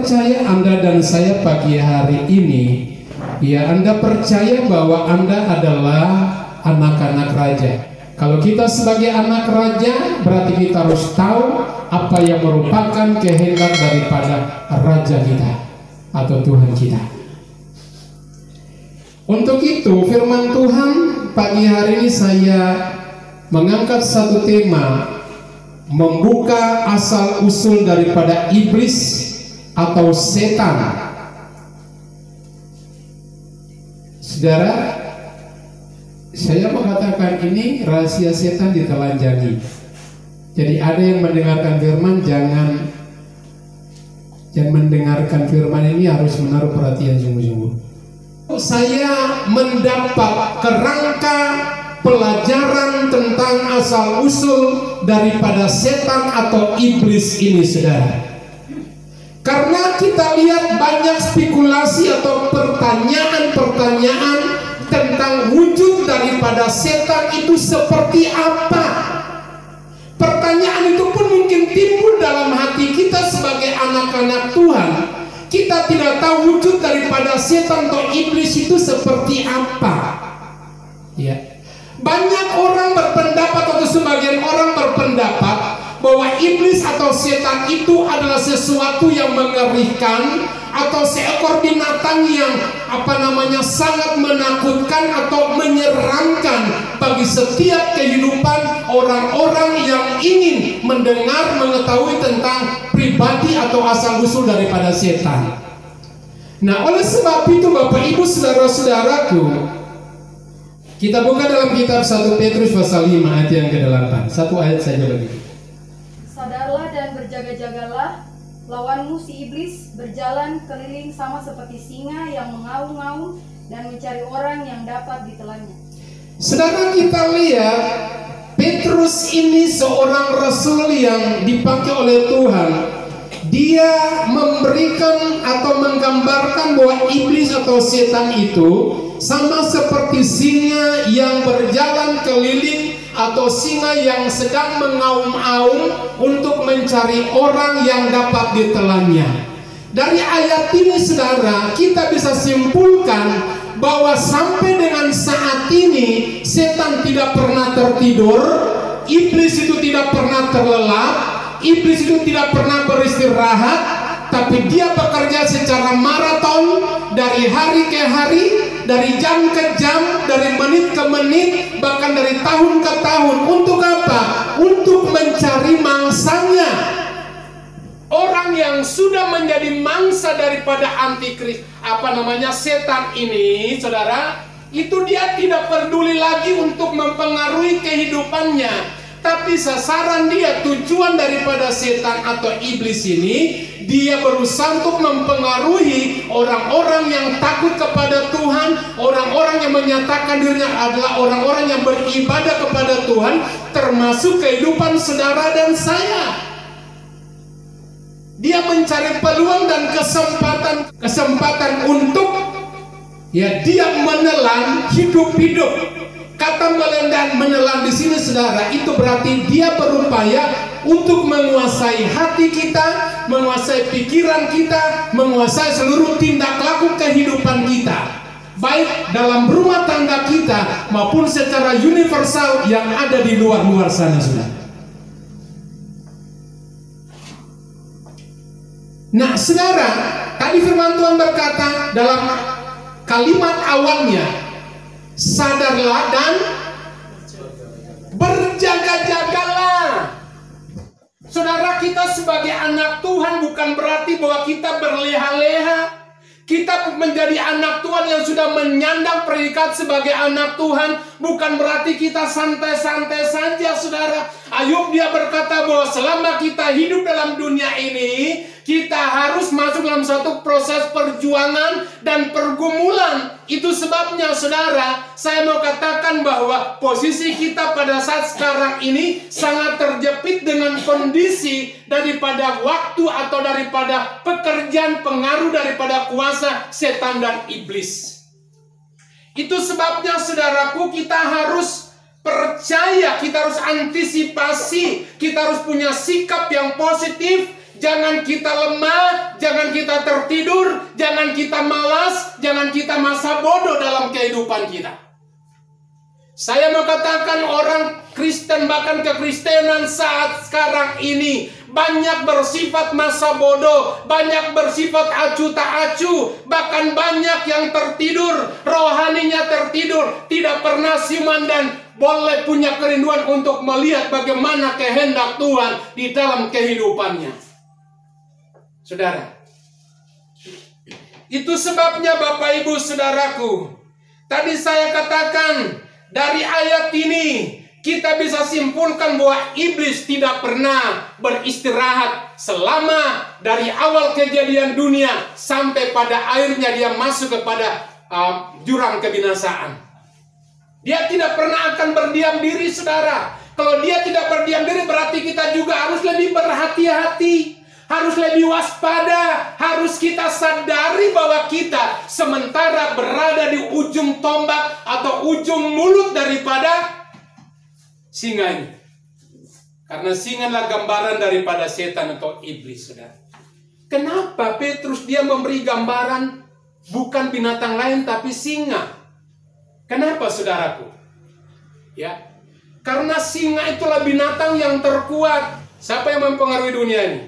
percaya Anda dan saya pagi hari ini, ya Anda percaya bahwa Anda adalah anak-anak raja. Kalau kita sebagai anak raja, berarti kita harus tahu apa yang merupakan kehendak daripada raja kita atau Tuhan kita. Untuk itu firman Tuhan pagi hari ini saya mengangkat satu tema, membuka asal usul daripada iblis atau setan. Saudara, saya mengatakan ini rahasia setan ditelanjangi. Jadi ada yang mendengarkan firman, jangan mendengarkan firman ini, harus menaruh perhatian sungguh-sungguh. Saya mendapat kerangka pelajaran tentang asal usul daripada setan atau iblis ini, saudara. Karena kita lihat banyak spekulasi atau pertanyaan-pertanyaan tentang wujud daripada setan itu seperti apa. Pertanyaan itu pun mungkin timbul dalam hati kita sebagai anak-anak Tuhan. Kita tidak tahu wujud daripada setan atau iblis itu seperti apa. Ya. Banyak orang berpendapat atau sebagian orang berpendapat bahwa iblis atau setan itu adalah sesuatu yang mengerikan atau seekor binatang yang sangat menakutkan atau menyeramkan bagi setiap kehidupan orang-orang yang ingin mendengar, mengetahui tentang pribadi atau asal usul daripada setan. Nah, oleh sebab itu Bapak Ibu saudara-saudaraku, kita buka dalam kitab 1 Petrus pasal 5 ayat yang ke-8. Satu ayat saja begitu. Sadarlah dan berjaga-jagalah, lawanmu si iblis berjalan keliling sama seperti singa yang mengaum-ngaum dan mencari orang yang dapat ditelannya. Saudara, kita lihat Petrus ini seorang rasul yang dipakai oleh Tuhan. Dia memberikan atau menggambarkan bahwa iblis atau setan itu sama seperti singa yang berjalan keliling atau singa yang sedang mengaum-aum untuk mencari orang yang dapat ditelannya. Dari ayat ini saudara, kita bisa simpulkan bahwa sampai dengan saat ini setan tidak pernah tertidur, iblis itu tidak pernah terlelap, iblis itu tidak pernah beristirahat, tapi dia bekerja secara maraton dari hari ke hari, dari jam ke jam, dari menit ke menit, bahkan dari tahun ke tahun. Untuk apa? Untuk mencari mangsanya. Orang yang sudah menjadi mangsa daripada antikris, setan ini, saudara, itu dia tidak peduli lagi untuk mempengaruhi kehidupannya. Tapi sasaran dia, tujuan daripada setan atau iblis ini, dia berusaha untuk mempengaruhi orang-orang yang takut kepada Tuhan, orang-orang yang menyatakan dirinya adalah orang-orang yang beribadah kepada Tuhan, termasuk kehidupan saudara dan saya. Dia mencari peluang dan kesempatan untuk dia menelan hidup-hidup. Kata menelan di sini saudara, itu berarti dia berupaya untuk menguasai hati kita, menguasai pikiran kita, menguasai seluruh tindak laku kehidupan kita, baik dalam rumah tangga kita maupun secara universal yang ada di luar-luar sana, saudara. Nah, saudara, tadi firman Tuhan berkata dalam kalimat awalnya, sadarlah dan berjaga-jagalah. Saudara, kita sebagai anak Tuhan bukan berarti bahwa kita berleha-leha. Kita menjadi anak Tuhan yang sudah menyandang predikat sebagai anak Tuhan, bukan berarti kita santai-santai saja, saudara. Ayub dia berkata bahwa selama kita hidup dalam dunia ini, kita harus masuk dalam satu proses perjuangan dan pergumulan. Itu sebabnya, saudara, saya mau katakan bahwa posisi kita pada saat sekarang ini sangat terjepit dengan kondisi daripada waktu atau daripada pekerjaan pengaruh daripada kuasa setan dan iblis. Itu sebabnya, saudaraku, kita harus percaya, kita harus antisipasi, kita harus punya sikap yang positif, Jangan kita lemah, jangan kita tertidur, jangan kita malas, jangan kita masa bodoh dalam kehidupan kita. Saya mau katakan orang Kristen, bahkan kekristenan saat sekarang ini banyak bersifat masa bodoh, banyak bersifat acu tak acu, bahkan banyak yang tertidur, rohaninya tertidur, tidak pernah siuman dan boleh punya kerinduan untuk melihat bagaimana kehendak Tuhan di dalam kehidupannya. Saudara, itu sebabnya Bapak Ibu Saudaraku, tadi saya katakan dari ayat ini kita bisa simpulkan bahwa iblis tidak pernah beristirahat selama dari awal kejadian dunia sampai pada akhirnya dia masuk kepada jurang kebinasaan. Dia tidak pernah akan berdiam diri, saudara. Kalau dia tidak berdiam diri, berarti kita juga harus lebih berhati-hati, harus lebih waspada, harus kita sadari bahwa kita sementara berada di ujung tombak atau ujung mulut daripada singa ini. Karena singa adalah gambaran daripada setan atau iblis, saudara. Kenapa Petrus dia memberi gambaran bukan binatang lain tapi singa? Kenapa, saudaraku? Ya, karena singa itulah binatang yang terkuat. Siapa yang mempengaruhi dunia ini?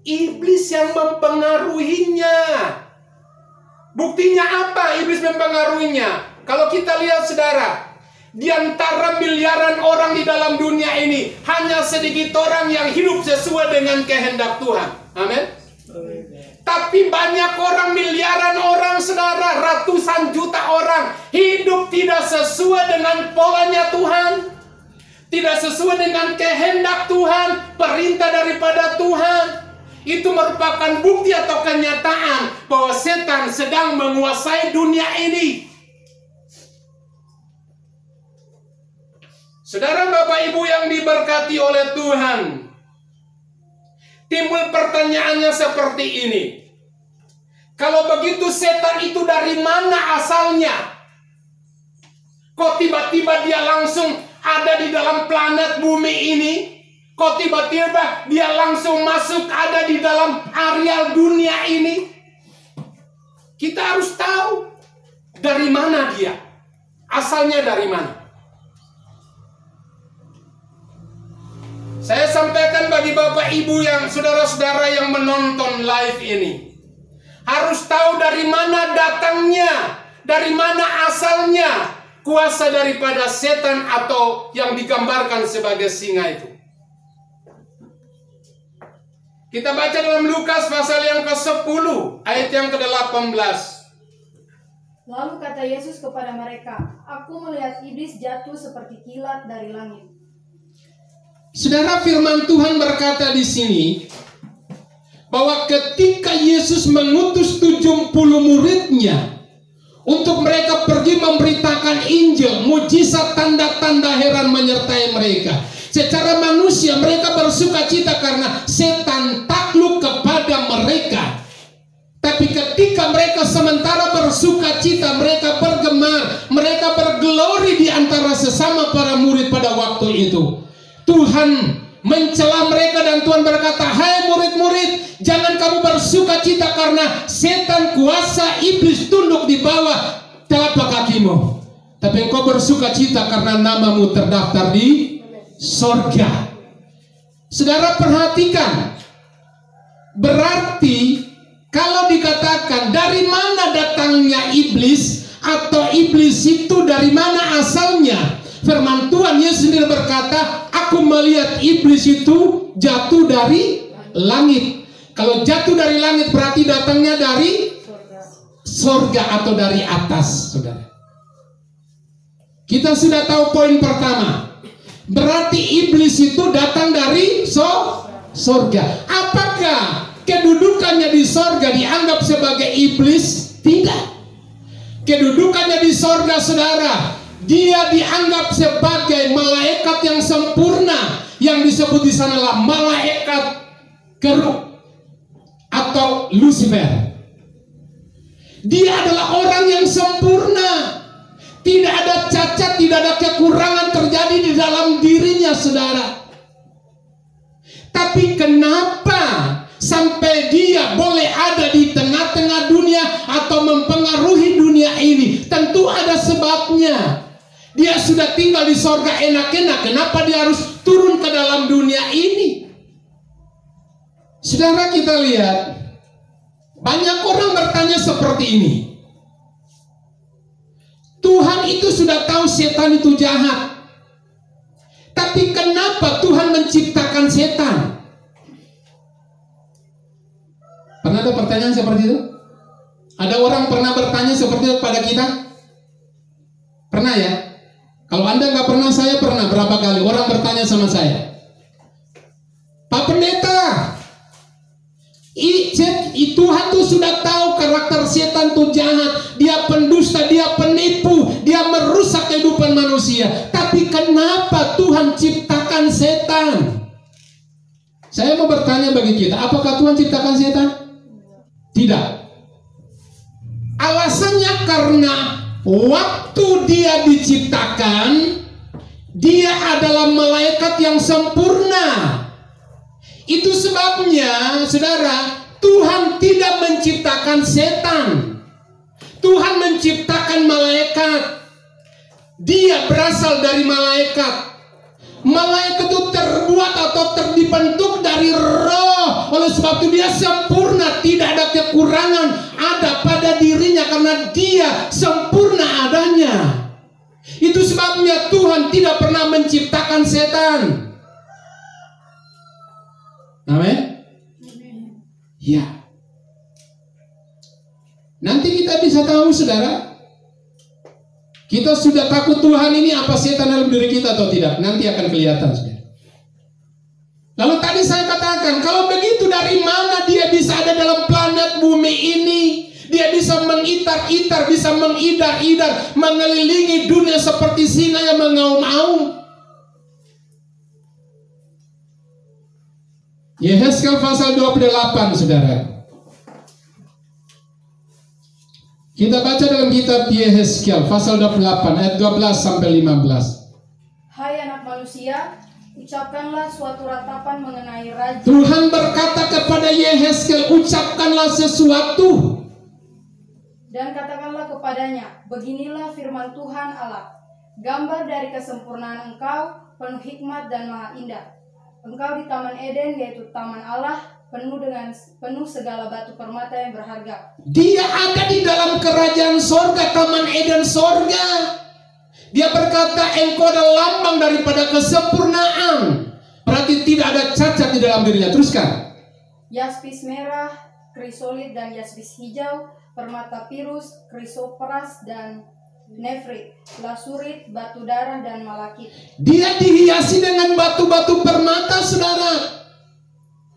Iblis yang mempengaruhinya. Buktinya apa iblis mempengaruhinya? Kalau kita lihat, saudara, di antara miliaran orang di dalam dunia ini, hanya sedikit orang yang hidup sesuai dengan kehendak Tuhan. Amin. Tapi banyak orang, miliaran orang, saudara, ratusan juta orang hidup tidak sesuai dengan polanya Tuhan, tidak sesuai dengan kehendak Tuhan, perintah daripada Tuhan. Itu merupakan bukti atau kenyataan bahwa setan sedang menguasai dunia ini. Saudara, Bapak Ibu yang diberkati oleh Tuhan, timbul pertanyaannya seperti ini. Kalau begitu setan itu dari mana asalnya? Kok tiba-tiba dia langsung ada di dalam planet bumi ini? Kok tiba-tiba dia langsung masuk ada di dalam areal dunia ini? Kita harus tahu dari mana dia. Asalnya dari mana? Saya sampaikan bagi Bapak Ibu yang saudara-saudara yang menonton live ini, harus tahu dari mana datangnya, dari mana asalnya kuasa daripada setan atau yang digambarkan sebagai singa itu. Kita baca dalam Lukas pasal yang ke-10 ayat yang ke-18. Lalu kata Yesus kepada mereka, "Aku melihat iblis jatuh seperti kilat dari langit." Saudara, firman Tuhan berkata di sini bahwa ketika Yesus mengutus 70 muridnya untuk mereka pergi memberitakan Injil, mujizat, tanda-tanda heran menyertai mereka. Secara manusia mereka bersuka cita karena setan takluk kepada mereka. Tapi ketika mereka sementara bersuka cita, mereka bergemar, mereka bergelori di antara sesama para murid pada waktu itu, Tuhan mencela mereka dan Tuhan berkata, "Hai murid-murid, jangan kamu bersuka cita karena setan kuasa iblis tunduk di bawah telapak kakimu. Tapi engkau bersuka cita karena namamu terdaftar di sorga." Saudara, perhatikan. Berarti kalau dikatakan dari mana datangnya iblis atau iblis itu dari mana asalnya, firman Tuhan Yesus sendiri berkata, "Aku melihat iblis itu jatuh dari langit." Kalau jatuh dari langit berarti datangnya dari sorga atau dari atas, saudara. Kita sudah tahu poin pertama. Berarti iblis itu datang dari sorga. Apakah kedudukannya di sorga dianggap sebagai iblis? Tidak. Kedudukannya di sorga, saudara, dia dianggap sebagai malaikat yang sempurna, yang disebut di sanalah malaikat kerub atau Lucifer. Dia adalah orang yang sempurna, tidak ada cacat, tidak ada kekurangan terjadi di dalam dirinya, saudara. Tapi Tapi kenapa sampai dia boleh ada di tengah-tengah dunia atau mempengaruhi dunia ini? Tentu ada sebabnya. Dia sudah tinggal di sorga enak-enak, kenapa dia harus turun ke dalam dunia ini? Saudara, kita lihat banyak orang bertanya seperti ini. Tuhan itu sudah tahu setan itu jahat, tapi kenapa Tuhan menciptakan setan? Pernah ada pertanyaan seperti itu? Ada orang pernah bertanya seperti itu pada kita? Pernah ya? Kalau Anda nggak pernah, saya pernah berapa kali orang bertanya sama saya, Pak Pendeta, Tuhan tuh sudah tahu karakter setan tuh jahat, dia pendusta, dia penipu, dia merusak kehidupan manusia. Tapi kenapa Tuhan ciptakan setan? Saya mau bertanya bagi kita, apakah Tuhan ciptakan setan? Tidak. Alasannya karena waktu dia diciptakan, dia adalah malaikat yang sempurna. Itu sebabnya, saudara, Tuhan tidak menciptakan setan. Tuhan menciptakan malaikat. Dia berasal dari malaikat. Malaikat itu terbuat atau dibentuk dari roh. Oleh sebab itu dia sempurna, tidak ada kekurangan ada pada dirinya karena dia sempurna adanya. Itu sebabnya Tuhan tidak pernah menciptakan setan. Amin. Ya. Nanti kita bisa tahu, saudara, kita sudah takut Tuhan ini apa setan dalam diri kita atau tidak. Nanti akan kelihatan, saudara. Lalu tadi saya katakan, kalau begitu dari mana dia bisa ada dalam planet bumi ini? Dia bisa mengitar-itar, bisa mengidar-idar, mengelilingi dunia seperti singa yang mengaum-aum. Yehezkel pasal 28, saudara. Kita baca dalam kitab Yehezkel pasal 28 ayat 12 sampai 15. Hai anak manusia, ucapkanlah suatu ratapan mengenai raja. Tuhan berkata kepada Yehezkel, ucapkanlah sesuatu. Dan katakanlah kepadanya, beginilah firman Tuhan Allah, gambar dari kesempurnaan engkau, penuh hikmat dan maha indah. Engkau di Taman Eden, yaitu Taman Allah, penuh segala batu permata yang berharga. Dia ada di dalam kerajaan sorga, Taman Eden sorga. Dia berkata, engkau adalah lambang daripada kesempurnaan. Berarti tidak ada cacat di dalam dirinya. Teruskan. Yaspis merah, krisolit dan yaspis hijau, permata pirus, krisoperas dan nefrit, lasurit, batu darah dan malakit. Dia dihiasi dengan batu-batu permata, saudara.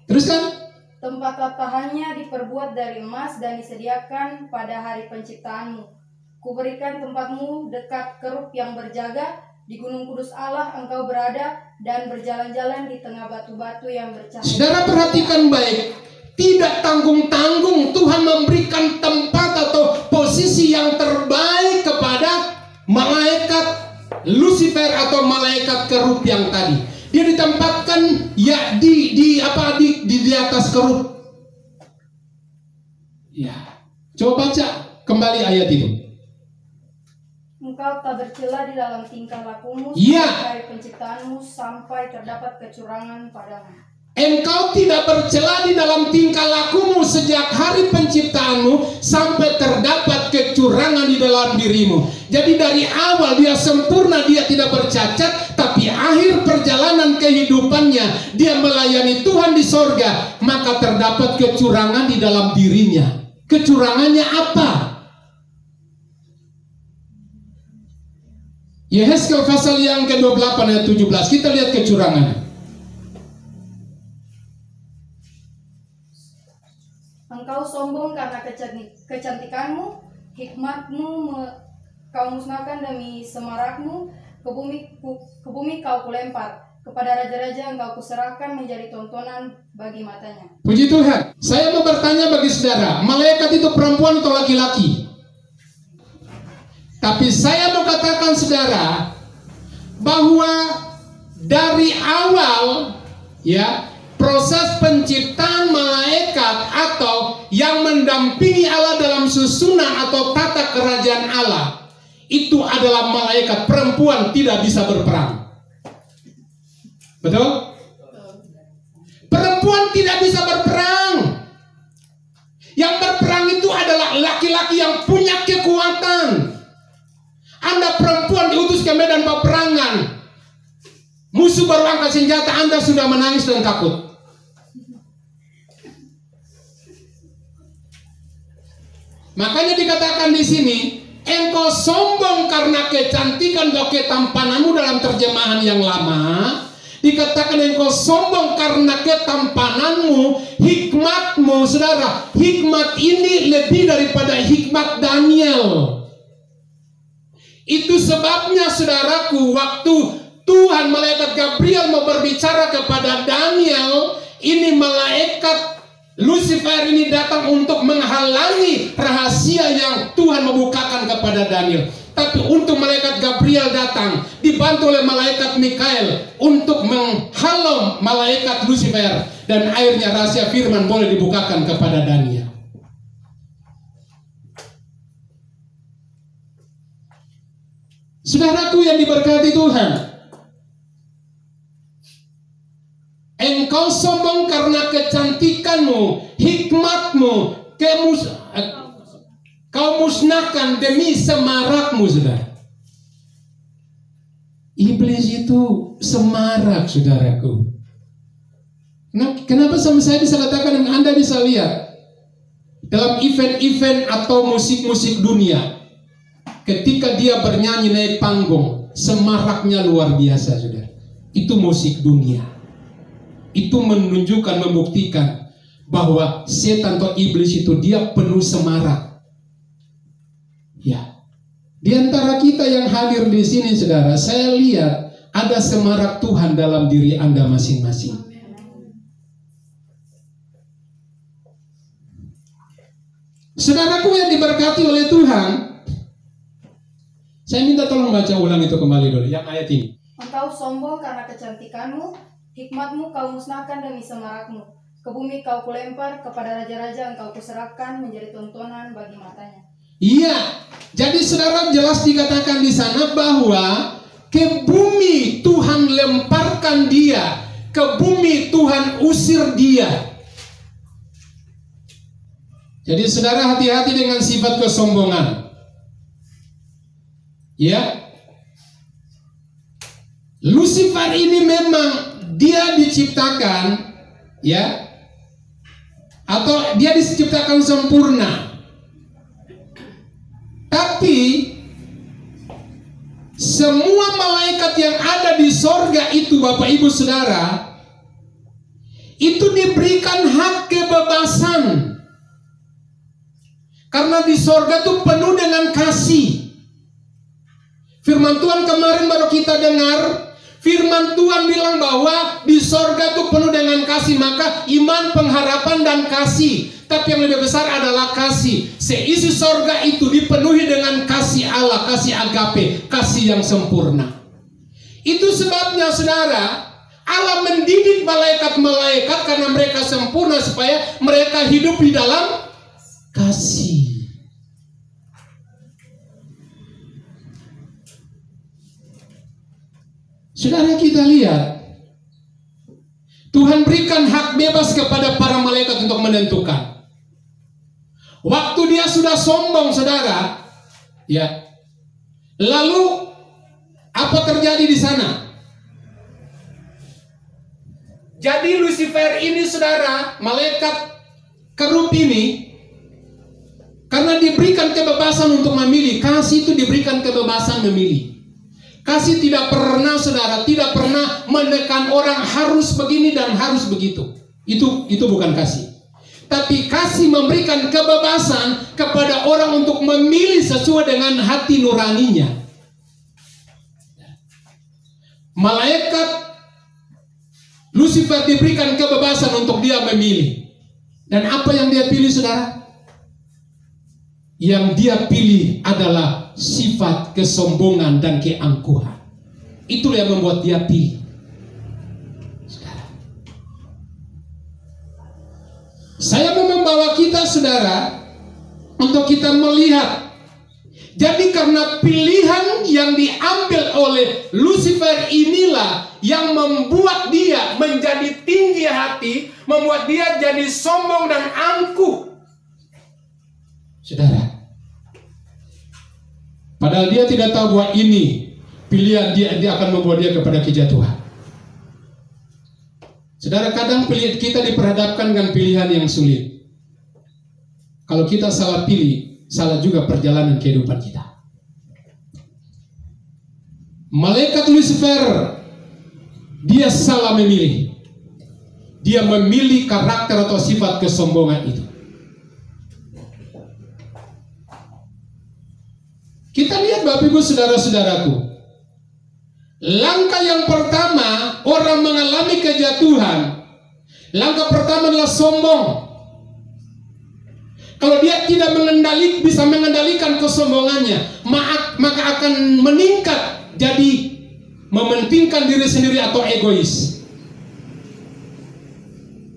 Teruskan. Tempat tatahannya diperbuat dari emas dan disediakan pada hari penciptaanmu. Kuberikan tempatmu dekat kerub yang berjaga, di gunung kudus Allah engkau berada dan berjalan-jalan di tengah batu-batu yang bercahaya. Saudara perhatikan baik, tidak tanggung-tanggung Tuhan memberikan tempat atau posisi yang terbaik kepada malaikat Lucifer atau malaikat kerub yang tadi. Dia ditempatkan ya di atas kerub. Ya. Coba baca kembali ayat itu. Engkau tak bercela di dalam tingkah lakumu dari penciptaanmu sampai terdapat kecurangan padamu. Engkau tidak bercela di dalam tingkah lakumu sejak hari penciptaanmu sampai terdapat kecurangan di dalam dirimu. Jadi dari awal dia sempurna, dia tidak bercacat, tapi akhir perjalanan kehidupannya dia melayani Tuhan di sorga, maka terdapat kecurangan di dalam dirinya. Kecurangannya apa? Yehezkel pasal yang ke-28 ayat 17. Kita lihat kecurangannya. Engkau sombong karena kecantikanmu, hikmatmu kau musnahkan demi semarakmu, ke bumi kau kulempar, kepada raja-raja engkau kuserahkan menjadi tontonan bagi matanya. Puji Tuhan. Saya mau bertanya bagi saudara, malaikat itu perempuan atau laki-laki? Tapi saya mau katakan saudara, bahwa dari awal ya proses penciptaan malaikat atau yang mendampingi Allah dalam susunan atau tata kerajaan Allah, itu adalah malaikat perempuan tidak bisa berperang. Betul? Perempuan tidak bisa berperang. Yang berperang itu adalah laki-laki yang punya kekuatan. Anda perempuan diutus ke medan peperangan, musuh baru angkat senjata, Anda sudah menangis dan takut. Makanya dikatakan di sini, engkau sombong karena kecantikan atau ketampananmu dalam terjemahan yang lama. Dikatakan engkau sombong karena ketampananmu, hikmatmu, saudara. Hikmat ini lebih daripada hikmat Daniel. Itu sebabnya, saudaraku, waktu Tuhan malaikat Gabriel mau berbicara kepada Daniel, ini malaikat Lucifer ini datang untuk menghalangi rahasia yang Tuhan membukakan kepada Daniel. Tapi untuk malaikat Gabriel datang dibantu oleh malaikat Mikael untuk menghalau malaikat Lucifer, dan akhirnya rahasia firman boleh dibukakan kepada Daniel. Saudaraku yang diberkati Tuhan, engkau sombong karena kecantikanmu, hikmatmu, kau musnahkan demi semarakmu, saudara. Iblis itu semarak, saudaraku. Kenapa sama saya bisa katakan, dan Anda bisa lihat dalam event-event atau musik-musik dunia, ketika dia bernyanyi naik panggung, semaraknya luar biasa, saudara. Itu musik dunia. Itu menunjukkan, membuktikan bahwa setan atau iblis itu dia penuh semarak. Ya, di antara kita yang hadir di sini, saudara, saya lihat ada semarak Tuhan dalam diri Anda masing-masing. Saudaraku yang diberkati oleh Tuhan, saya minta tolong baca ulang itu kembali dulu, yang ayat ini. Engkau sombong karena kecantikanmu, hikmatmu kau musnahkan demi semarakmu. Ke bumi kau kulempar, kepada raja-raja engkau kuserahkan menjadi tontonan bagi matanya. Iya, jadi saudara jelas dikatakan di sana bahwa ke bumi Tuhan lemparkan dia, ke bumi Tuhan usir dia. Jadi saudara hati-hati dengan sifat kesombongan. Ya, Lucifer ini memang dia diciptakan, ya, atau dia diciptakan sempurna. Tapi semua malaikat yang ada di sorga itu, Bapak Ibu Saudara, itu diberikan hak kebebasan. Karena di sorga itu penuh dengan kasih. Firman Tuhan kemarin baru kita dengar, firman Tuhan bilang bahwa di sorga itu penuh dengan kasih. Maka iman, pengharapan, dan kasih. Tapi yang lebih besar adalah kasih. Seisi sorga itu dipenuhi dengan kasih Allah, kasih agape, kasih yang sempurna. Itu sebabnya, saudara, Allah mendidik malaikat-malaikat karena mereka sempurna, supaya mereka hidup di dalam kasih. Saudara, kita lihat Tuhan berikan hak bebas kepada para malaikat untuk menentukan. Waktu dia sudah sombong, saudara, ya, lalu apa terjadi di sana? Jadi Lucifer ini, saudara, malaikat kerup ini, karena diberikan kebebasan untuk memilih. Kasih itu diberikan kebebasan memilih. Kasih tidak pernah, saudara, tidak pernah menekan orang harus begini dan harus begitu. Itu bukan kasih. Tapi kasih memberikan kebebasan kepada orang untuk memilih sesuai dengan hati nuraninya. Malaikat Lucifer diberikan kebebasan untuk dia memilih. Dan apa yang dia pilih, saudara? Yang dia pilih adalah sifat kesombongan dan keangkuhan. Itulah yang membuat dia pilih. saudara-saudara, untuk kita melihat. Jadi karena pilihan yang diambil oleh Lucifer inilah yang membuat dia menjadi tinggi hati, membuat dia jadi sombong dan angkuh. Saudara, padahal dia tidak tahu bahwa ini pilihan dia akan membawa dia kepada kejatuhan. Saudara, kadang kita diperhadapkan dengan pilihan yang sulit. Kalau kita salah pilih, salah juga perjalanan kehidupan kita. Malaikat Lucifer, dia salah memilih. Dia memilih karakter atau sifat kesombongan itu. Kita lihat Bapak Ibu saudara-saudaraku, langkah yang pertama orang mengalami kejatuhan. Langkah pertama adalah sombong. Kalau dia tidak bisa mengendalikan kesombongannya, maka akan meningkat jadi mementingkan diri sendiri atau egois.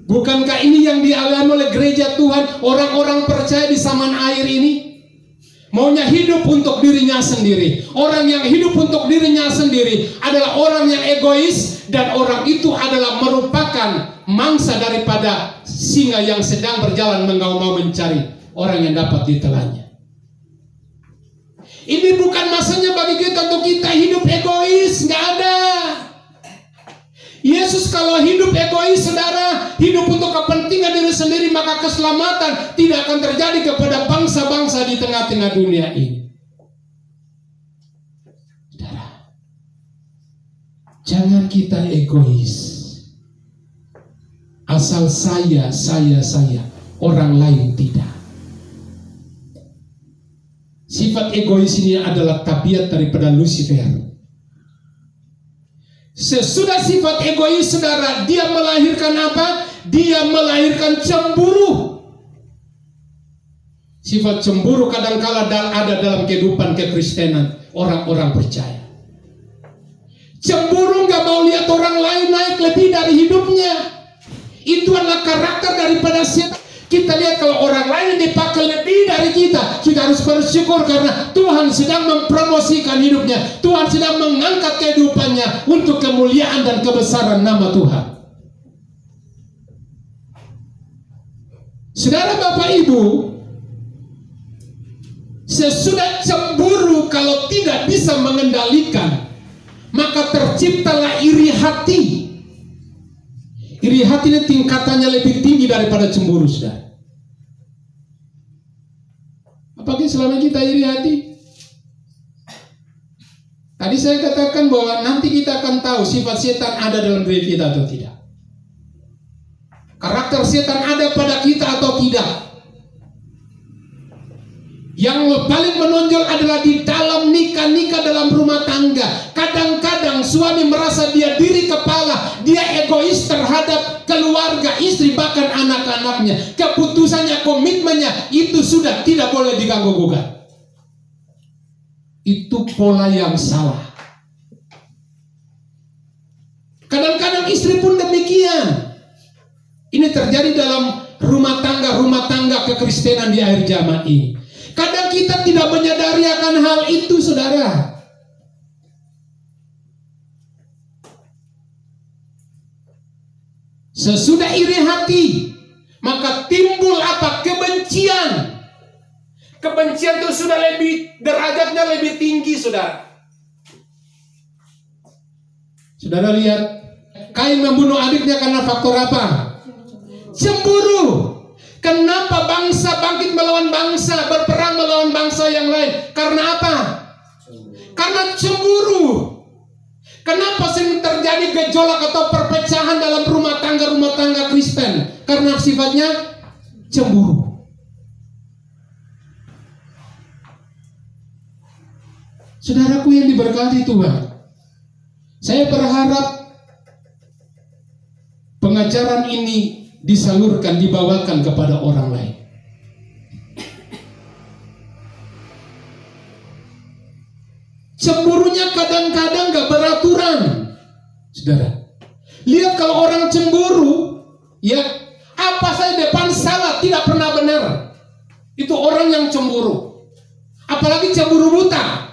Bukankah ini yang dialami oleh gereja Tuhan, orang-orang percaya di zaman akhir ini? Maunya hidup untuk dirinya sendiri. Orang yang hidup untuk dirinya sendiri adalah orang yang egois, dan orang itu adalah merupakan mangsa daripada singa yang sedang berjalan mau mencari orang yang dapat ditelannya. Ini bukan masanya bagi kita untuk kita hidup egois, nggak ada. Yesus kalau hidup egois, saudara, hidup untuk kepentingan diri sendiri, maka keselamatan tidak akan terjadi kepada bangsa-bangsa di tengah-tengah dunia ini. Saudara, jangan kita egois. Asal saya, orang lain tidak. Sifat egois ini adalah tabiat daripada Lucifer. Sesudah sifat egois, saudara, dia melahirkan apa? Dia melahirkan cemburu. Sifat cemburu kadangkala ada dalam kehidupan kekristenan orang-orang percaya. Cemburu gak mau lihat orang lain naik lebih dari hidupnya. Itu adalah karakter daripada setan. Kita lihat kalau orang lain dipakai lebih dari kita harus bersyukur karena Tuhan sedang mempromosikan hidupnya. Tuhan sedang mengangkat kehidupannya untuk kemuliaan dan kebesaran nama Tuhan. Saudara Bapak Ibu, sesudah cemburu kalau tidak bisa mengendalikan, maka terciptalah iri hati. Iri hati ini tingkatannya lebih tinggi daripada cemburu, saudara. Apakah selama kita iri hati? Tadi saya katakan bahwa nanti kita akan tahu sifat setan ada dalam diri kita atau tidak. Karakter setan ada pada kita atau tidak. Yang paling menonjol adalah di dalam nikah dalam rumah tangga. Kadang-kadang suami merasa dia diri kepala, dia egois terhadap keluarga, istri, bahkan anak-anaknya. Keputusannya, komitmennya, itu sudah tidak boleh diganggu-gugat. Itu pola yang salah. Kadang-kadang istri pun demikian. Ini terjadi dalam rumah tangga kekristenan di akhir zaman ini. Kadang kita tidak menyadari akan hal itu, saudara. Sesudah iri hati, maka timbul apa? Kebencian. Kebencian itu sudah derajatnya lebih tinggi, saudara. Saudara lihat, Kain membunuh adiknya karena faktor apa? Cemburu. Kenapa bangsa bangkit melawan bangsa, berperang melawan bangsa yang lain? Karena apa? Karena cemburu. Kenapa sering terjadi gejolak atau perpecahan dalam rumah tangga Kristen? Karena sifatnya cemburu. Saudaraku yang diberkati Tuhan, saya berharap pengajaran ini disalurkan, dibawakan kepada orang lain. Cemburunya kadang-kadang gak beraturan, saudara. Lihat kalau orang cemburu, ya apa saja depan salah, tidak pernah benar. Itu orang yang cemburu. Apalagi cemburu buta.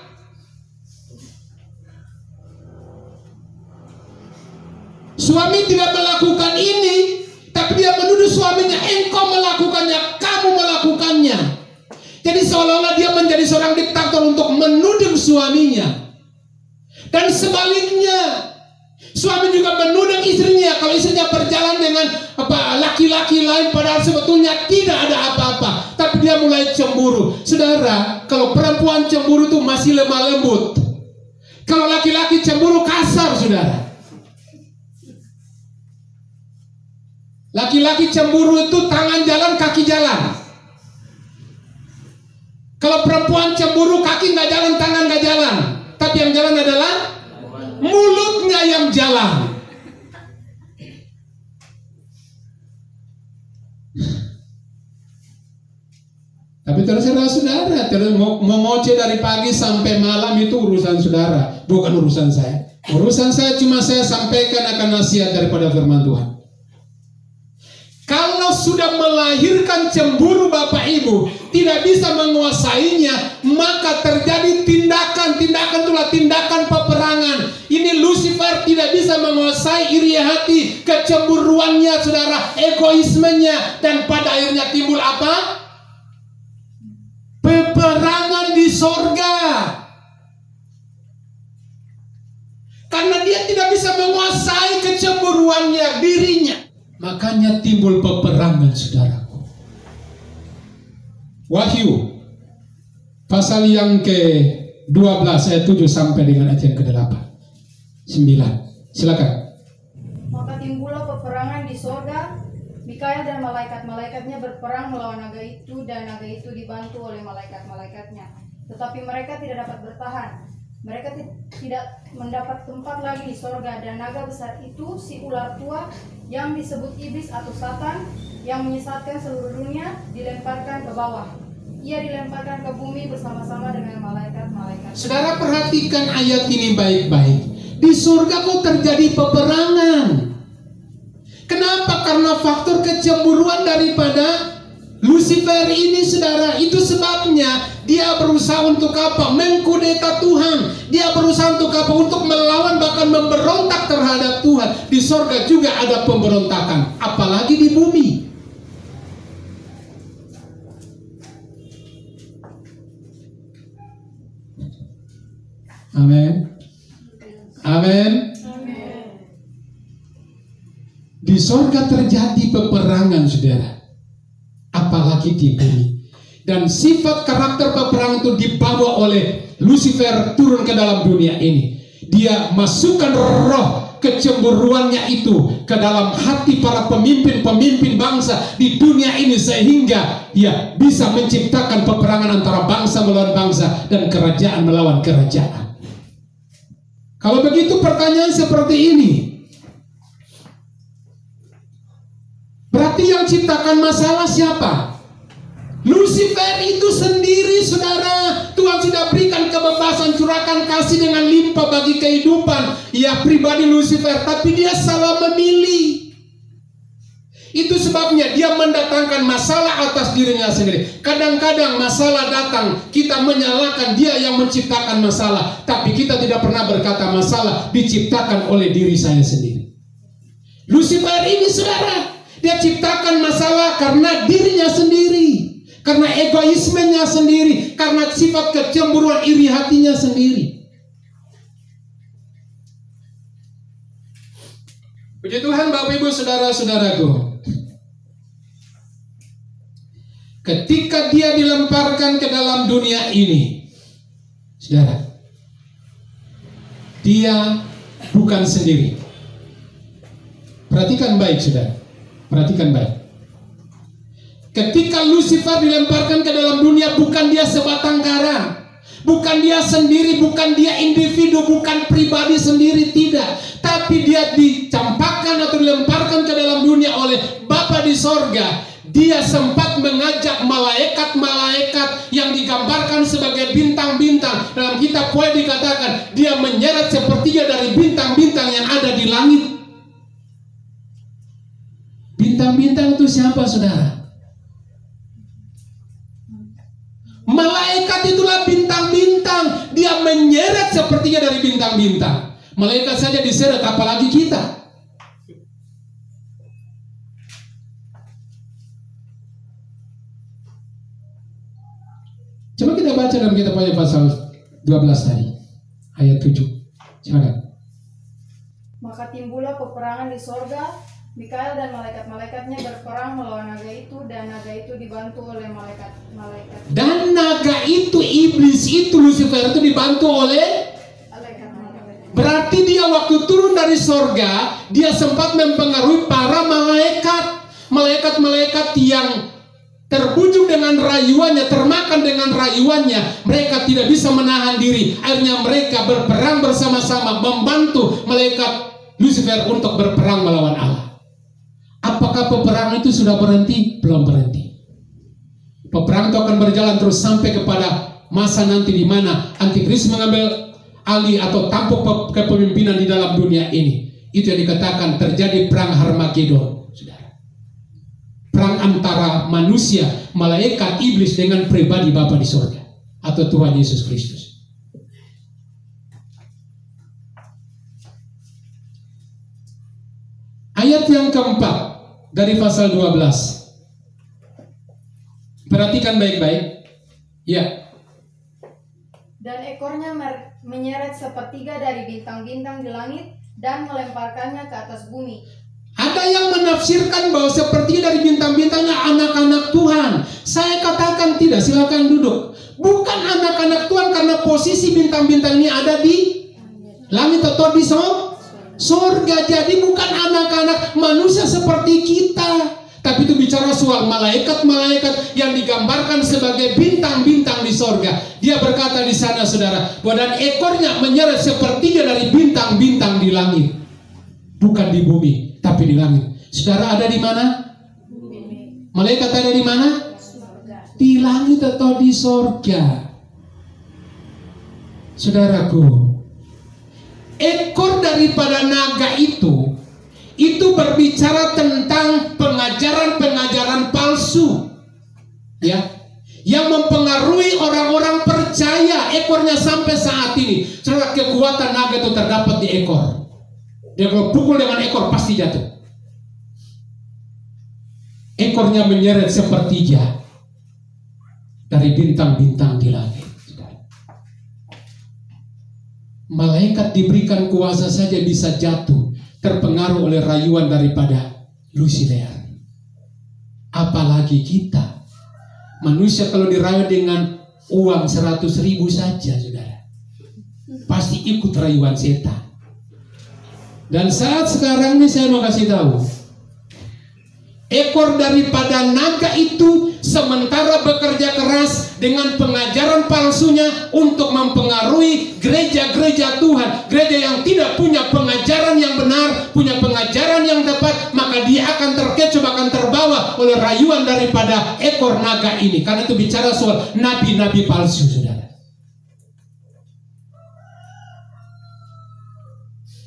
Suami tidak melakukan ini, tapi dia menuduh suaminya, engkau melakukannya, kamu melakukannya. Jadi seolah-olah dia menjadi seorang diktator untuk menuduh suaminya. Dan sebaliknya, suami juga menuduh istrinya kalau istrinya berjalan dengan laki-laki lain, padahal sebetulnya tidak ada apa-apa, tapi dia mulai cemburu. Saudara, kalau perempuan cemburu itu masih lemah lembut. Kalau laki-laki cemburu kasar, saudara. Laki-laki cemburu itu tangan jalan, kaki jalan. Kalau perempuan cemburu, kaki nggak jalan, tangan nggak jalan. Tapi yang jalan adalah mulutnya yang jalan. Tapi terus saudara, terus mau ngoceh dari pagi sampai malam itu urusan saudara, bukan urusan saya. Urusan saya cuma saya sampaikan akan nasihat daripada firman Tuhan. Kalau sudah melahirkan cemburu Bapak Ibu, tidak bisa menguasainya, maka terjadi tindakan itulah tindakan peperangan. Ini Lucifer tidak bisa menguasai iri hati, kecemburuannya, saudara, egoismenya, dan pada akhirnya timbul apa? Peperangan di sorga. Karena dia tidak bisa menguasai kecemburuannya, dirinya. Makanya timbul peperangan, saudaraku. Wahyu pasal yang ke-12 ayat 7 sampai dengan ayat yang ke-8. 9. Silakan. Maka timbullah peperangan di sorga. Mikael dan malaikat-malaikatnya berperang melawan naga itu, dan naga itu dibantu oleh malaikat-malaikatnya. Tetapi mereka tidak dapat bertahan. Mereka tidak mendapat tempat lagi di sorga, dan naga besar itu, si ular tua yang disebut iblis atau Satan, yang menyesatkan seluruh dunia, dilemparkan ke bawah. Ia dilemparkan ke bumi bersama-sama dengan malaikat-malaikat. Saudara, perhatikan ayat ini baik-baik. Di surga kok terjadi peperangan. Kenapa? Karena faktor kecemburuan daripada Lucifer ini, saudara. Itu sebabnya dia berusaha untuk apa? Mengkudeta Tuhan. Dia berusaha untuk apa? Untuk melawan, bahkan memberontak terhadap Tuhan. Di sorga juga ada pemberontakan, apalagi di bumi. Amin. Amin. Di sorga terjadi peperangan, saudara, apalagi di bumi. Dan sifat karakter peperangan itu dibawa oleh Lucifer turun ke dalam dunia ini. Dia masukkan roh kecemburuannya itu ke dalam hati para pemimpin-pemimpin bangsa di dunia ini, sehingga dia bisa menciptakan peperangan antara bangsa melawan bangsa dan kerajaan melawan kerajaan. Kalau begitu, pertanyaan seperti ini, berarti yang ciptakan masalah siapa? Lucifer itu sendiri, saudara. Tuhan sudah berikan kebebasan, curahkan kasih dengan limpah bagi kehidupan ya pribadi Lucifer, tapi dia salah memilih. Itu sebabnya dia mendatangkan masalah atas dirinya sendiri. Kadang-kadang masalah datang, kita menyalahkan dia yang menciptakan masalah, tapi kita tidak pernah berkata masalah diciptakan oleh diri saya sendiri. Lucifer ini, saudara, dia ciptakan masalah karena dirinya sendiri, karena egoismenya sendiri, karena sifat kecemburuan iri hatinya sendiri. Puji Tuhan, Bapak Ibu, saudara-saudaraku. Ketika dia dilemparkan ke dalam dunia ini, saudara, dia bukan sendiri. Perhatikan baik, saudara. Perhatikan baik. Ketika Lucifer dilemparkan ke dalam dunia, bukan dia sebatang kara, bukan dia sendiri, bukan dia individu, bukan pribadi sendiri, tidak. Tapi dia dicampakkan atau dilemparkan ke dalam dunia oleh Bapa di sorga. Dia sempat mengajak malaikat-malaikat yang digambarkan sebagai bintang-bintang. Dalam kitab Wahyu dikatakan, dia menyeret sepertiga dari bintang-bintang yang ada di langit. Bintang-bintang itu siapa, saudara? Malaikat itulah bintang-bintang. Dia menyeret sepertinya dari bintang-bintang. Malaikat saja diseret, apalagi kita. Coba kita baca dalam kitab pasal 12 tadi, ayat 7. Silakan. Maka timbullah peperangan di sorga. Mikael dan malaikat-malaikatnya berperang melawan naga itu, dan naga itu dibantu oleh malaikat-malaikat. Dan naga itu, iblis itu, Lucifer itu dibantu oleh Malaikat-malaikat. Berarti dia waktu turun dari sorga, dia sempat mempengaruhi para malaikat. Malaikat-malaikat yang terbujuk dengan rayuannya, termakan dengan rayuannya, mereka tidak bisa menahan diri. Akhirnya mereka berperang bersama-sama, membantu malaikat Lucifer untuk berperang melawan Allah. Apakah peperangan itu sudah berhenti? Belum berhenti. Peperangan itu akan berjalan terus sampai kepada masa nanti di mana Antikristus mengambil alih atau tampuk kepemimpinan di dalam dunia ini. Itu yang dikatakan terjadi perang Harmagedon, saudara. Perang antara manusia, malaikat, iblis dengan pribadi Bapa di surga atau Tuhan Yesus Kristus. Ayat yang keempat dari pasal 12. Perhatikan baik-baik. Ya. Dan ekornya menyeret sepertiga dari bintang-bintang di langit dan melemparkannya ke atas bumi. Ada yang menafsirkan bahwa seperti dari bintang-bintangnya anak-anak Tuhan. Saya katakan tidak, silakan duduk. Bukan anak-anak Tuhan karena posisi bintang-bintang ini ada di langit atau di surga. Jadi bukan anak-anak manusia seperti kita. Tapi itu bicara soal malaikat-malaikat yang digambarkan sebagai bintang-bintang di surga. Dia berkata di sana, saudara, bahwa dan ekornya menyeret sepertiga dari bintang-bintang di langit. Bukan di bumi, tapi di langit. Saudara ada di mana? Malaikat ada di mana? Di langit atau di surga. Saudaraku, ekor daripada naga itu berbicara tentang pengajaran-pengajaran palsu, ya, yang mempengaruhi orang-orang percaya. Ekornya sampai saat ini, saudara, kekuatan naga itu terdapat di ekor. Dia kalau pukul dengan ekor pasti jatuh. Ekornya menyeret sepertiga dari bintang-bintang di langit. Malaikat diberikan kuasa saja bisa jatuh, terpengaruh oleh rayuan daripada Lucifer. Apalagi kita, manusia kalau dirayu dengan uang 100.000 saja, saudara, pasti ikut rayuan setan. Dan saat sekarang ini saya mau kasih tahu, ekor daripada naga itu sementara bekerja keras dengan pengajaran palsunya untuk mempengaruhi gereja-gereja Tuhan. Gereja yang tidak punya pengajaran yang benar, punya pengajaran yang tepat, maka dia akan terkecoh, akan terbawa oleh rayuan daripada ekor naga ini. Karena itu bicara soal nabi-nabi palsu, saudara.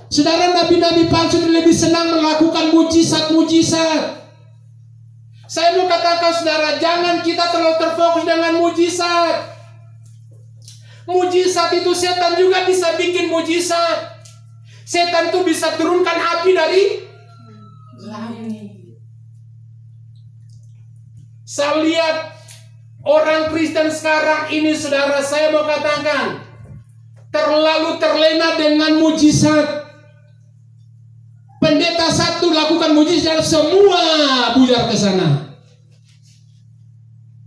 Saudara, nabi-nabi palsu lebih senang melakukan mujizat-mujizat. Saya mau katakan, saudara, jangan kita terlalu terfokus dengan mujizat. Mujizat itu setan juga bisa bikin mujizat. Setan itu bisa turunkan api dari langit. Saya lihat orang Kristen sekarang ini, saudara, saya mau katakan terlalu terlena dengan mujizat. Pendeta satu lakukan mujizat, semua buyar ke sana.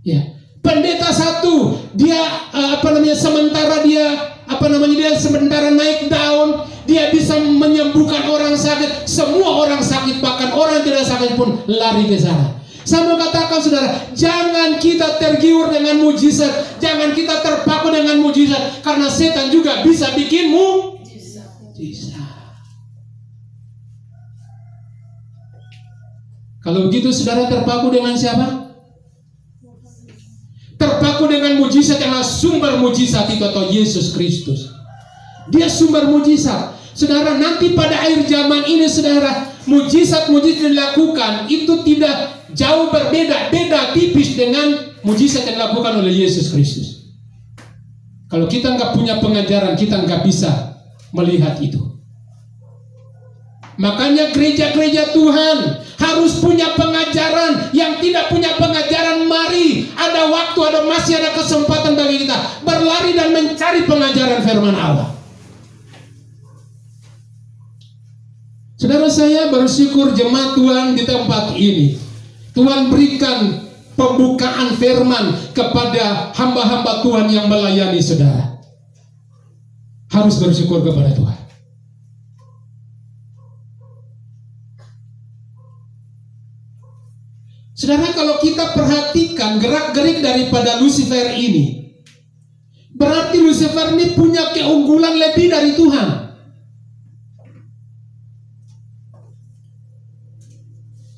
Ya, pendeta satu dia sementara dia sementara naik daun, dia bisa menyembuhkan orang sakit, semua orang sakit, bahkan orang yang tidak sakit pun lari ke sana. Saya mau katakan, saudara, jangan kita tergiur dengan mujizat, jangan kita terpaku dengan mujizat, karena setan juga bisa bikin mujizat. Kalau begitu, saudara terpaku dengan siapa? Terpaku dengan mujizat yang sumber mujizat itu, atau Yesus Kristus. Dia sumber mujizat. Saudara, nanti pada akhir zaman ini, saudara, mujizat-mujizat yang dilakukan itu tidak jauh berbeda, beda tipis dengan mujizat yang dilakukan oleh Yesus Kristus. Kalau kita nggak punya pengajaran, kita nggak bisa melihat itu. Makanya gereja-gereja Tuhan harus punya pengajaran. Yang tidak punya pengajaran, mari ada waktu, masih ada kesempatan bagi kita berlari dan mencari pengajaran firman Allah. Saudara, saya bersyukur jemaat Tuhan di tempat ini. Tuhan berikan pembukaan firman kepada hamba-hamba Tuhan yang melayani saudara. Harus bersyukur kepada Tuhan. Saudara, kalau kita perhatikan gerak-gerik daripada Lucifer ini, berarti Lucifer ini punya keunggulan lebih dari Tuhan.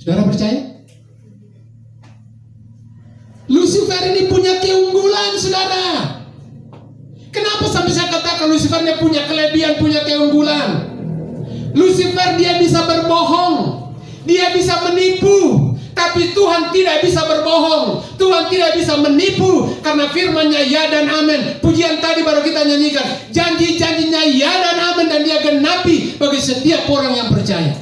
Saudara percaya? Lucifer ini punya keunggulan, saudara. Kenapa sampai saya katakan Lucifer ini punya kelebihan, punya keunggulan? Lucifer dia bisa berbohong, dia bisa menipu. Tapi Tuhan tidak bisa berbohong, Tuhan tidak bisa menipu, karena firman-Nya ya dan amin. Pujian tadi baru kita nyanyikan, janji-janjinya ya dan amin, dan dia genapi bagi setiap orang yang percaya.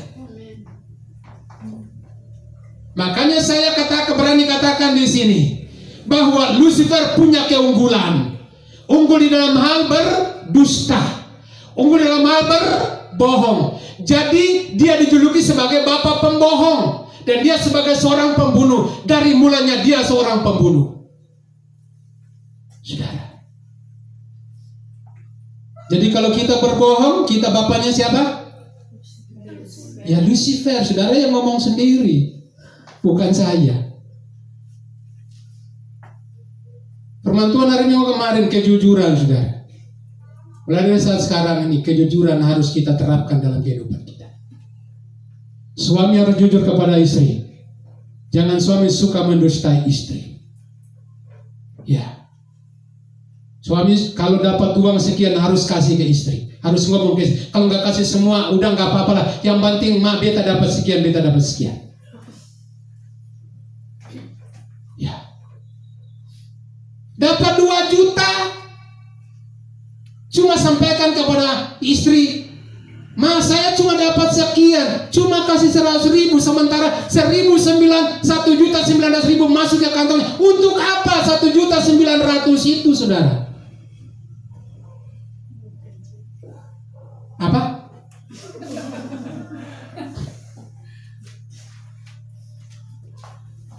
Makanya saya berani katakan di sini bahwa Lucifer punya keunggulan. Unggul di dalam hal berdusta, unggul dalam hal berbohong. Jadi dia dijuluki sebagai bapak pembohong, dan dia sebagai seorang pembunuh. Dari mulanya dia seorang pembunuh. Saudara, jadi kalau kita berbohong, kita bapaknya siapa? Ya Lucifer, saudara, yang ngomong sendiri, bukan saya. Firman Tuhan hari Minggu kemarin, kejujuran, saudara. Mulai dari saat sekarang ini, kejujuran harus kita terapkan dalam kehidupan kita. Suami harus jujur kepada istri. Jangan suami suka mendustai istri. Ya. Suami kalau dapat uang sekian harus kasih ke istri. Harus ngomong ke istri. Kalau nggak kasih semua, udah nggak apa-apa lah. Yang penting beta dapat sekian, beta dapat sekian. Ya. Dapat 2 juta, cuma sampaikan kepada istri, "Mas, saya cuma dapat sekian, cuma kasih 100.000, sementara 1.900.000 masuk ke kantongnya." Untuk apa 1.900.000 itu, saudara? Apa?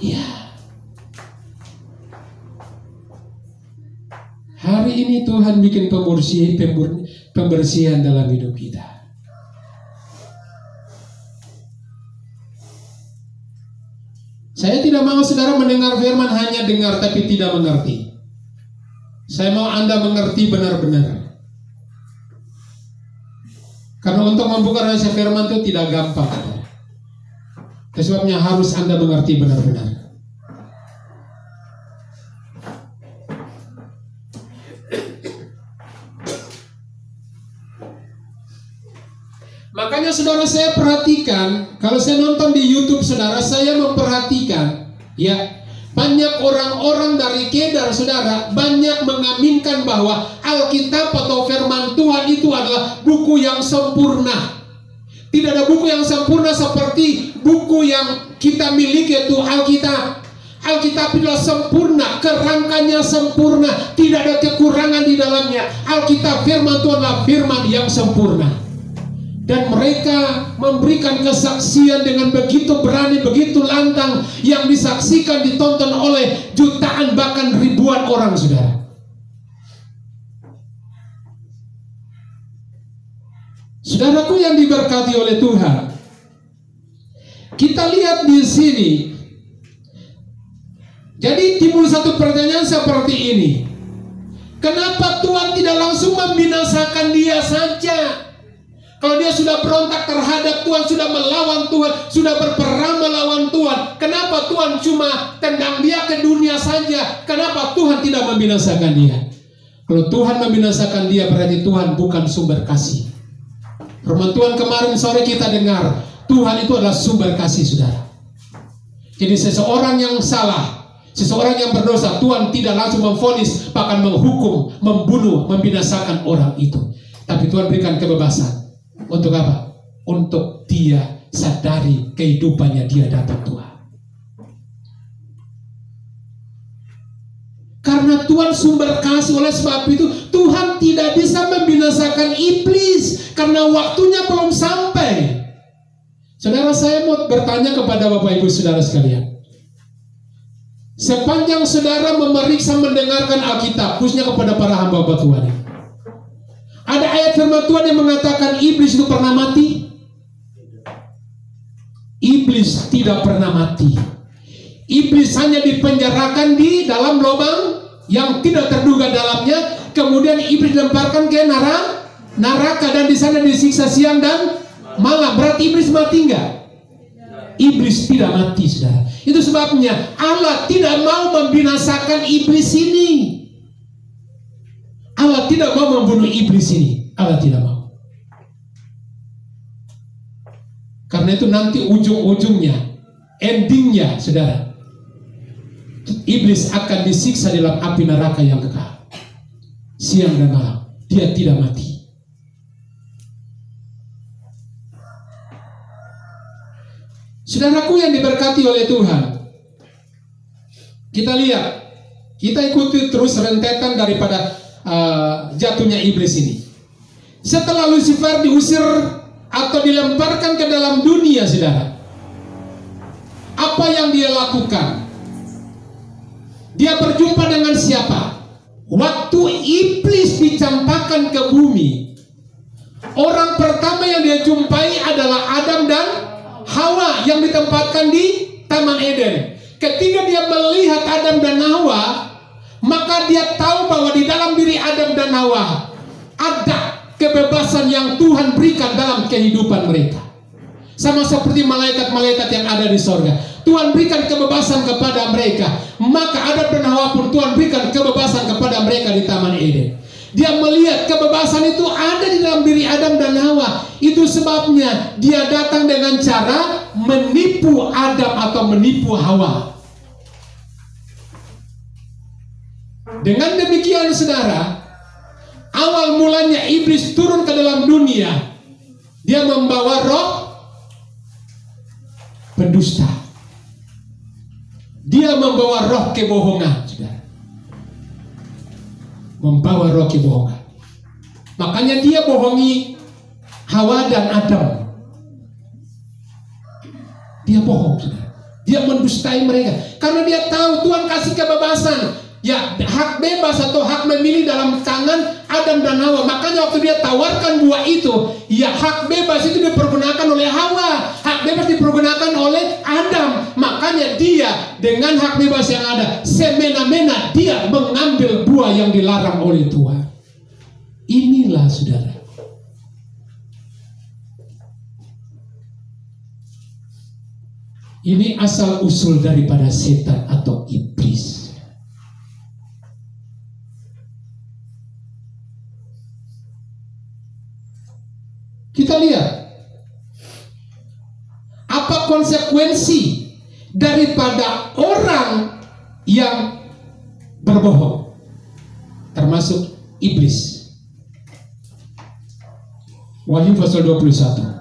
Iya. Hari ini Tuhan bikin pembersihan dalam hidup kita. Saya tidak mau saudara mendengar firman hanya dengar tapi tidak mengerti. Saya mau Anda mengerti benar-benar. Karena untuk membuka rahasia firman itu tidak gampang. Sebabnya harus Anda mengerti benar-benar. Makanya saudara, saya perhatikan, kalau saya nonton di YouTube saudara, saya memperhatikan ya, banyak orang-orang dari Kedar saudara, banyak mengaminkan bahwa Alkitab atau firman Tuhan itu adalah buku yang sempurna. Tidak ada buku yang sempurna seperti buku yang kita miliki, yaitu Alkitab. Alkitab adalah sempurna, kerangkanya sempurna, tidak ada kekurangan di dalamnya. Alkitab firman Tuhan adalah firman yang sempurna. Dan mereka memberikan kesaksian dengan begitu berani, begitu lantang, yang disaksikan, ditonton oleh jutaan bahkan ribuan orang, saudara. Saudaraku yang diberkati oleh Tuhan, kita lihat di sini. Jadi timbul satu pertanyaan seperti ini. Kenapa Tuhan tidak langsung membinasakan dia saja? Kalau dia sudah berontak terhadap Tuhan, sudah melawan Tuhan, sudah berperang melawan Tuhan, kenapa Tuhan cuma tendang dia ke dunia saja? Kenapa Tuhan tidak membinasakan dia? Kalau Tuhan membinasakan dia, berarti Tuhan bukan sumber kasih. Firman Tuhan kemarin sore kita dengar, Tuhan itu adalah sumber kasih, saudara. Jadi seseorang yang salah, Seseorang yang berdosa, Tuhan tidak langsung memvonis, bahkan menghukum, membunuh, membinasakan orang itu. Tapi Tuhan berikan kebebasan. Untuk apa? Untuk dia sadari kehidupannya dia dapat Tuhan. Karena Tuhan sumber kasih, oleh sebab itu Tuhan tidak bisa membinasakan iblis karena waktunya belum sampai. Saudara, saya mau bertanya kepada Bapak Ibu Saudara sekalian. Sepanjang saudara memeriksa mendengarkan Alkitab, khususnya kepada para hamba Tuhan, ada ayat firman Tuhan yang mengatakan iblis itu pernah mati? Iblis tidak pernah mati. Iblis hanya dipenjarakan di dalam lubang yang tidak terduga dalamnya. Kemudian iblis dilemparkan ke neraka dan di sana disiksa siang dan malam. Berarti iblis mati enggak? Iblis tidak mati, saudara. Itu sebabnya Allah tidak mau membinasakan iblis ini. Allah tidak mau membunuh iblis ini. Allah tidak mau. Karena itu nanti ujung-ujungnya, endingnya, saudara, iblis akan disiksa dalam api neraka yang kekal. Siang dan malam. Dia tidak mati. Saudaraku yang diberkati oleh Tuhan, kita lihat, kita ikuti terus rentetan daripada jatuhnya iblis ini. Setelah Lucifer diusir atau dilemparkan ke dalam dunia, saudara, apa yang dia lakukan? Dia berjumpa dengan siapa? Waktu iblis dicampakkan ke bumi, orang pertama yang dia jumpai adalah Adam dan Hawa yang ditempatkan di Taman Eden. Ketika dia melihat Adam dan Hawa, maka dia tahu bahwa di dalam diri Adam dan Hawa ada kebebasan yang Tuhan berikan dalam kehidupan mereka. Sama seperti malaikat-malaikat yang ada di sorga. Tuhan berikan kebebasan kepada mereka. Maka Adam dan Hawa pun Tuhan berikan kebebasan kepada mereka di Taman Eden. Dia melihat kebebasan itu ada di dalam diri Adam dan Hawa. Itu sebabnya dia datang dengan cara menipu Adam atau menipu Hawa. Dengan demikian, saudara, awal mulanya iblis turun ke dalam dunia. Dia membawa roh pendusta. Dia membawa roh kebohongan, saudara. Membawa roh kebohongan. Makanya dia bohongi Hawa dan Adam. Dia bohong, saudara. Dia mendustai mereka karena dia tahu Tuhan kasih kebebasan, ya, hak bebas atau hak memilih dalam tangan Adam dan Hawa. Makanya waktu dia tawarkan buah itu, ya, hak bebas itu dipergunakan oleh Hawa, hak bebas dipergunakan oleh Adam. Makanya dia dengan hak bebas yang ada, semena-mena dia mengambil buah yang dilarang oleh Tuhan. Inilah, saudara, ini asal usul daripada setan atau iblis. Kita lihat apa konsekuensi daripada orang yang berbohong, termasuk iblis. Wahyu pasal 21.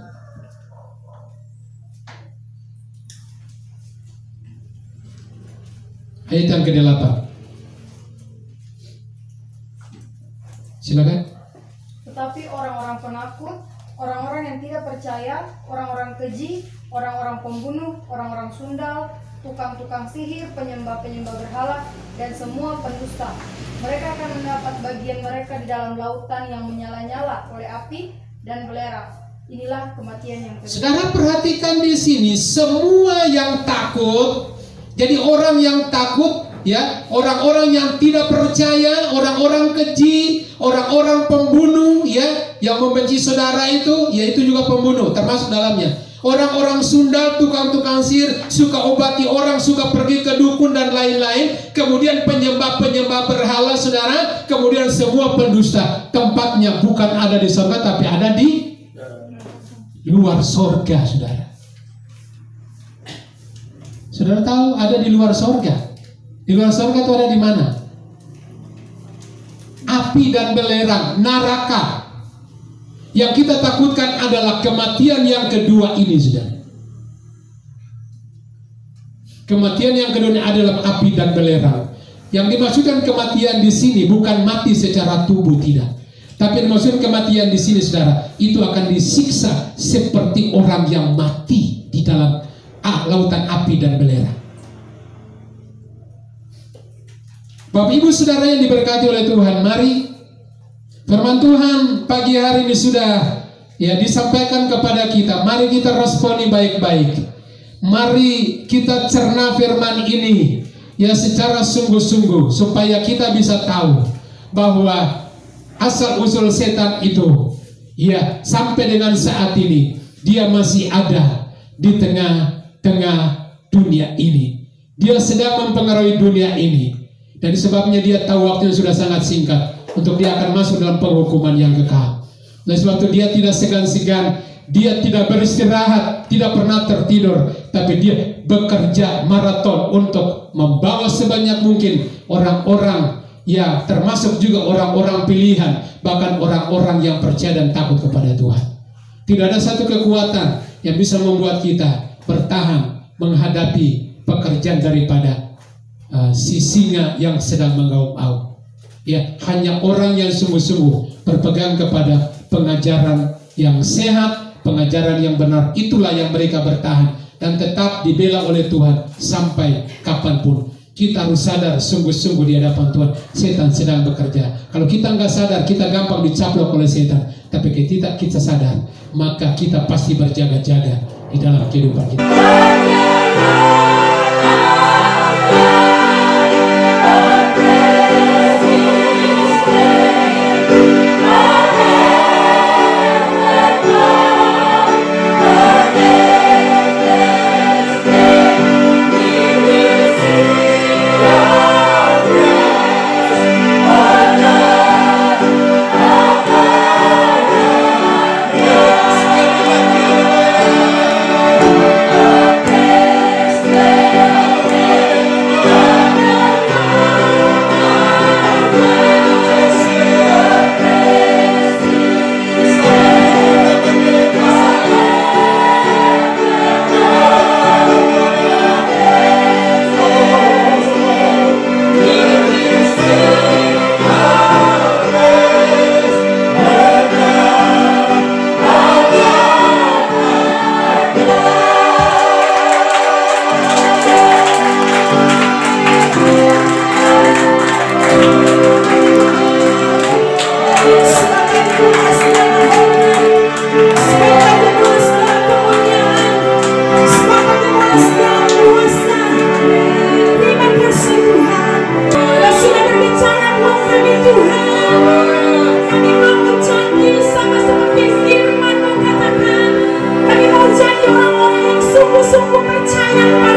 Ayat yang ke-8. Silakan. Tetapi orang-orang penakut, orang-orang yang tidak percaya, orang-orang keji, orang-orang pembunuh, orang-orang sundal, tukang-tukang sihir, penyembah-penyembah berhala, dan semua pendusta, mereka akan mendapat bagian mereka di dalam lautan yang menyala-nyala oleh api dan belerang. Inilah kematian yang kedua. Saudara perhatikan di sini, semua yang takut. Jadi orang yang takut, ya, orang-orang yang tidak percaya, orang-orang keji, orang-orang pembunuh, ya, yang membenci saudara itu, ya, itu juga pembunuh, termasuk dalamnya. Orang-orang sundal, tukang-tukang sihir, suka obati orang, suka pergi ke dukun dan lain-lain. Kemudian penyembah-penyembah berhala, saudara. Kemudian semua pendusta. Tempatnya bukan ada di surga, tapi ada di luar surga, saudara. Saudara tahu ada di luar surga. Di luar surga itu ada di mana? Api dan belerang, neraka. Yang kita takutkan adalah kematian yang kedua ini, saudara. Kematian yang kedua ini adalah api dan belerang. Yang dimaksudkan kematian di sini bukan mati secara tubuh, tidak. Tapi yang dimaksudkan kematian di sini, saudara, itu akan disiksa seperti orang yang mati di dalam lautan api dan belerang. Bapak Ibu Saudara yang diberkati oleh Tuhan, mari firman Tuhan pagi hari ini sudah disampaikan kepada kita. Mari kita responi baik-baik. Mari kita cerna firman ini secara sungguh-sungguh, supaya kita bisa tahu bahwa asal usul setan itu sampai dengan saat ini dia masih ada di tengah-tengah dunia ini. Dia sedang mempengaruhi dunia ini. Dan sebabnya dia tahu waktunya sudah sangat singkat untuk dia akan masuk dalam penghukuman yang kekal. Oleh sebab itu dia tidak segan-segan, dia tidak beristirahat, tidak pernah tertidur, tapi dia bekerja maraton untuk membawa sebanyak mungkin orang-orang termasuk juga orang-orang pilihan, bahkan orang-orang yang percaya dan takut kepada Tuhan. Tidak ada satu kekuatan yang bisa membuat kita bertahan menghadapi pekerjaan daripada si singa yang sedang mengaum-aum. Hanya orang yang sungguh-sungguh berpegang kepada pengajaran yang sehat, pengajaran yang benar, itulah yang mereka bertahan dan tetap dibela oleh Tuhan sampai kapanpun. Kita harus sadar sungguh-sungguh di hadapan Tuhan, setan sedang bekerja. Kalau kita nggak sadar, kita gampang dicaplok oleh setan. Tapi ketika kita sadar, maka kita pasti berjaga-jaga di dalam kehidupan kita. Sungguh-sungguh percaya